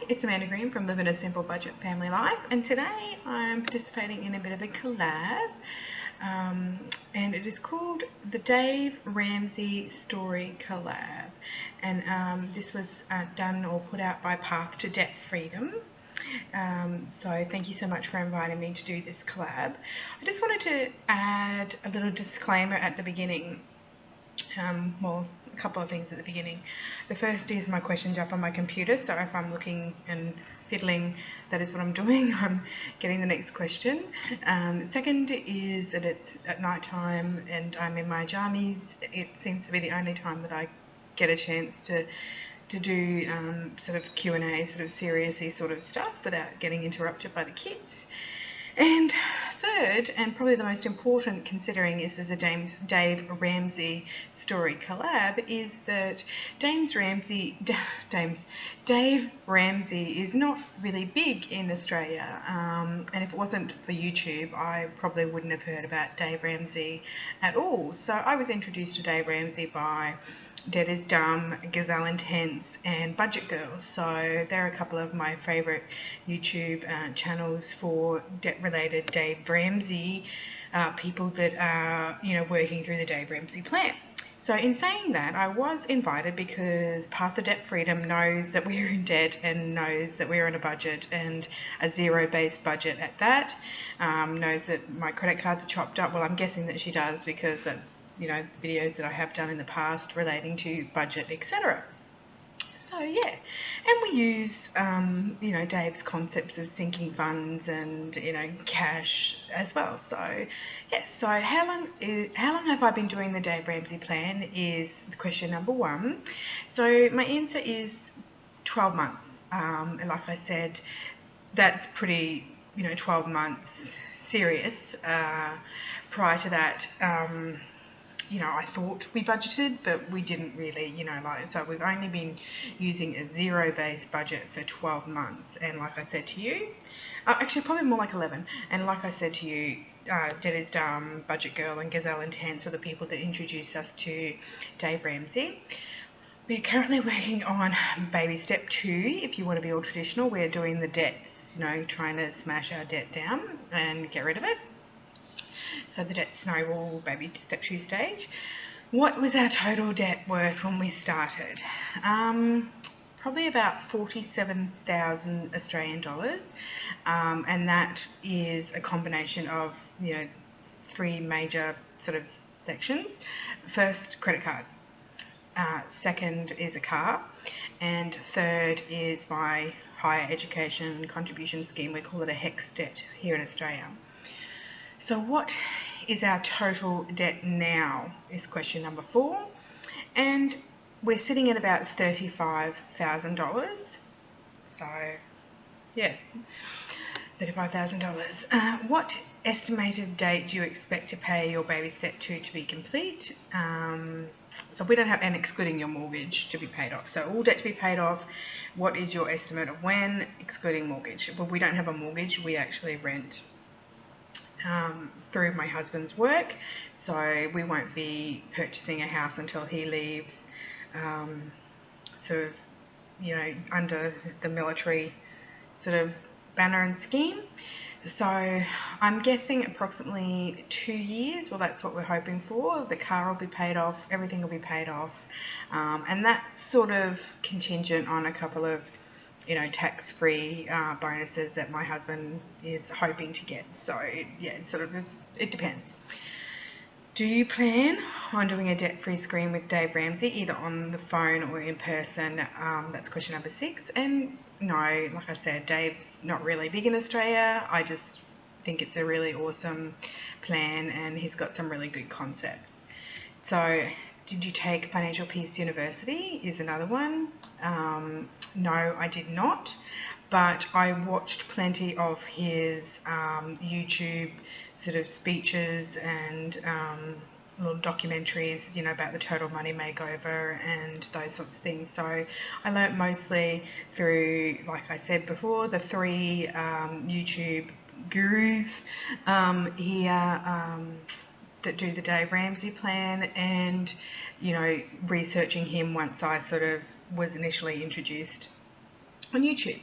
it's Amanda Green from Living a Simple Budget Family Life, and today I'm participating in a bit of a collab, and it is called the Dave Ramsey Story Collab, and this was done or put out by Path to Debt Freedom. So thank you so much for inviting me to do this collab. I just wanted to add a little disclaimer at the beginning. Well, a couple of things at the beginning. The first is my questions up on my computer, so if I'm looking and fiddling, that is what I'm doing. I'm getting the next question. Second is that it's at night time and I'm in my jammies. It seems to be the only time that I get a chance to do sort of Q&A, sort of seriously sort of stuff without getting interrupted by the kids. And third, and probably the most important, considering this is a Dave Ramsey story collab, is that Dave Ramsey is not really big in Australia, and if it wasn't for YouTube, I probably wouldn't have heard about Dave Ramsey at all. So I was introduced to Dave Ramsey by Dead is Dumb, Gazelle Intense, and Budget Girl. So they're a couple of my favourite YouTube channels for debt-related Dave Ramsey people that are, working through the Dave Ramsey plan. So in saying that, I was invited because Path to Debt Freedom knows that we're in debt and knows that we're on a budget, and a zero-based budget at that. Knows that my credit cards are chopped up. Well, I'm guessing that she does because that's videos that I have done in the past relating to budget, etc. So yeah, and we use Dave's concepts of sinking funds and cash as well. So yes, so how long have I been doing the Dave Ramsey plan is question number one. So my answer is 12 months, and like I said, that's pretty 12 months serious. Prior to that, I thought we budgeted, but we didn't really, so we've only been using a zero-based budget for 12 months. And like I said to you, actually probably more like 11. And like I said to you, Dead is Dumb, Budget Girl, and Gazelle Intense were the people that introduced us to Dave Ramsey. We're currently working on baby step 2. If you want to be all traditional, we're doing the debts, trying to smash our debt down and get rid of it. So the debt snowball, baby step 2 stage. What was our total debt worth when we started? Probably about 47,000 Australian dollars, and that is a combination of 3 major sort of sections. First, credit card. Second is a car, and third is my higher education contribution scheme. We call it a HEX debt here in Australia. So what is our total debt now is question number 4, and we're sitting at about $35,000. So yeah, $35,000. What estimated date do you expect to pay your baby step 2 to be complete? So we don't have, and excluding your mortgage to be paid off. So all debt to be paid off, what is your estimate of when, excluding mortgage? Well, we don't have a mortgage, we actually rent through my husband's work, so we won't be purchasing a house until he leaves, sort of, under the military sort of banner and scheme. So I'm guessing approximately 2 years. Well, that's what we're hoping for. The car will be paid off, everything will be paid off, and that's sort of contingent on a couple of tax-free bonuses that my husband is hoping to get. So yeah, it depends. Do you plan on doing a debt-free screen with Dave Ramsey, either on the phone or in person? That's question number 6. And no, like I said, Dave's not really big in Australia. I just think it's a really awesome plan, and he's got some really good concepts. So did you take Financial Peace University is another one. No, I did not, but I watched plenty of his YouTube sort of speeches and little documentaries, about the total money makeover and those sorts of things. So I learnt mostly through, like I said before, the 3 YouTube gurus here that do the Dave Ramsey plan, and researching him once I sort of was initially introduced on YouTube.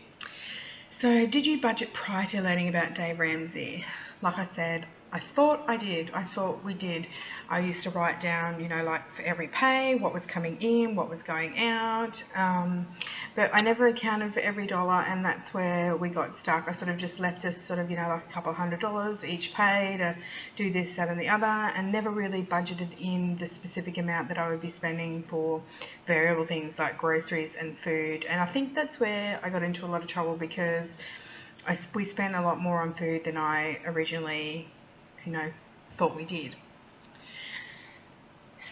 So, did you budget prior to learning about Dave Ramsey? Like I said, I thought I did. I thought we did. I used to write down, like for every pay, what was coming in, what was going out. But I never accounted for every dollar, and that's where we got stuck. I sort of just left us sort of, like a couple $100 each pay to do this, that, and the other, and never really budgeted in the specific amount that I would be spending for variable things like groceries and food. And I think that's where I got into a lot of trouble, because we spent a lot more on food than I originally, thought we did.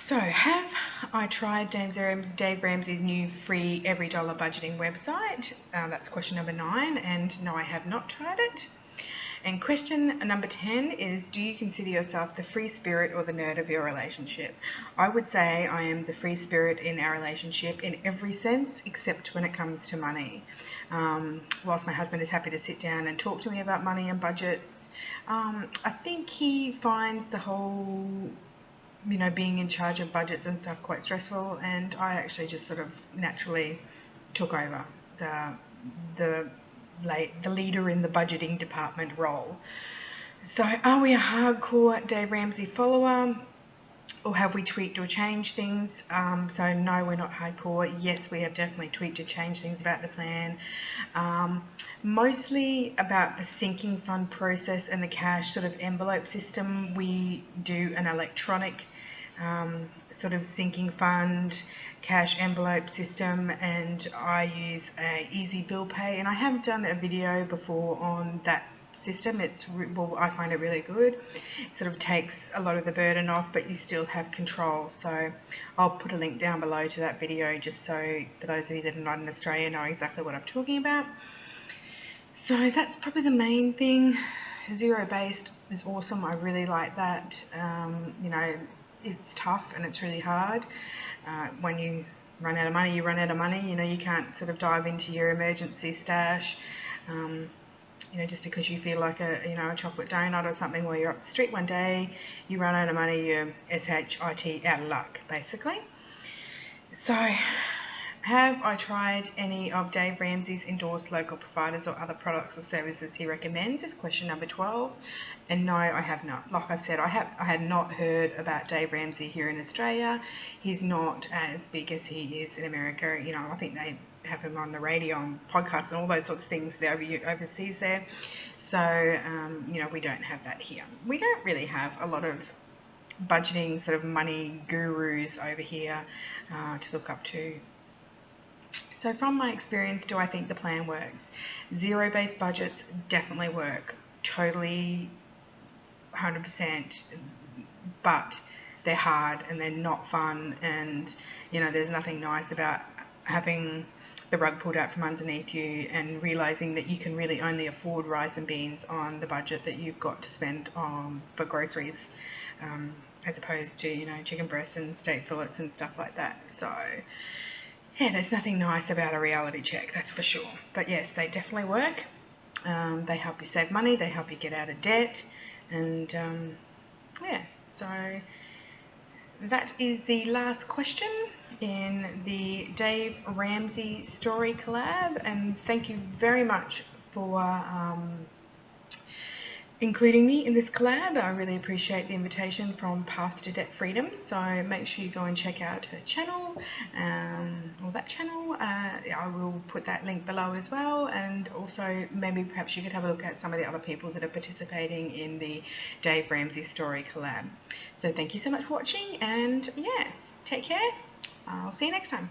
So, have I tried Dave Ramsey's new free every dollar budgeting website? That's question number 9, and no, I have not tried it. And question number 10 is, do you consider yourself the free spirit or the nerd of your relationship? I would say I am the free spirit in our relationship in every sense, except when it comes to money. Whilst my husband is happy to sit down and talk to me about money and budgets, I think he finds the whole, being in charge of budgets and stuff quite stressful, and I actually just sort of naturally took over the leader in the budgeting department role. So, are we a hardcore Dave Ramsey follower, or have we tweaked or changed things? So no, we're not hardcore. Yes, we have definitely tweaked or changed things about the plan. Mostly about the sinking fund process and the cash sort of envelope system. We do an electronic sort of sinking fund cash envelope system, and I use a easy bill pay, and I have done a video before on that system. I find it really good. It sort of takes a lot of the burden off, but you still have control. So I'll put a link down below to that video, just so for those of you that are not in Australia know exactly what I'm talking about. So that's probably the main thing. Zero based is awesome. I really like that. It's tough and it's really hard. When you run out of money, you run out of money. You can't sort of dive into your emergency stash. Just because you feel like a chocolate donut or something, while you're up the street one day, you run out of money, you're SHIT, out of luck, basically. So, have I tried any of Dave Ramsey's endorsed local providers or other products or services he recommends? Is question number 12. And no, I have not. Like I've said, I had not heard about Dave Ramsey here in Australia. He's not as big as he is in America. I think they have him on the radio and podcasts and all those sorts of things overseas there. So, we don't have that here. We don't really have a lot of budgeting sort of money gurus over here to look up to. So from my experience, do I think the plan works? Zero-based budgets definitely work. Totally 100%, but they're hard and they're not fun, and there's nothing nice about having the rug pulled out from underneath you and realizing that you can really only afford rice and beans on the budget that you've got to spend for groceries, as opposed to chicken breasts and steak fillets and stuff like that. So yeah, there's nothing nice about a reality check, that's for sure. But yes, they definitely work. They help you save money, they help you get out of debt, and yeah, so that is the last question in the Dave Ramsey story collab, and thank you very much for including me in this collab. I really appreciate the invitation from Path to Debt Freedom, so make sure you go and check out her channel, or that channel. I will put that link below as well, and also maybe perhaps you could have a look at some of the other people that are participating in the Dave Ramsey story collab. So thank you so much for watching, and yeah, take care. I'll see you next time.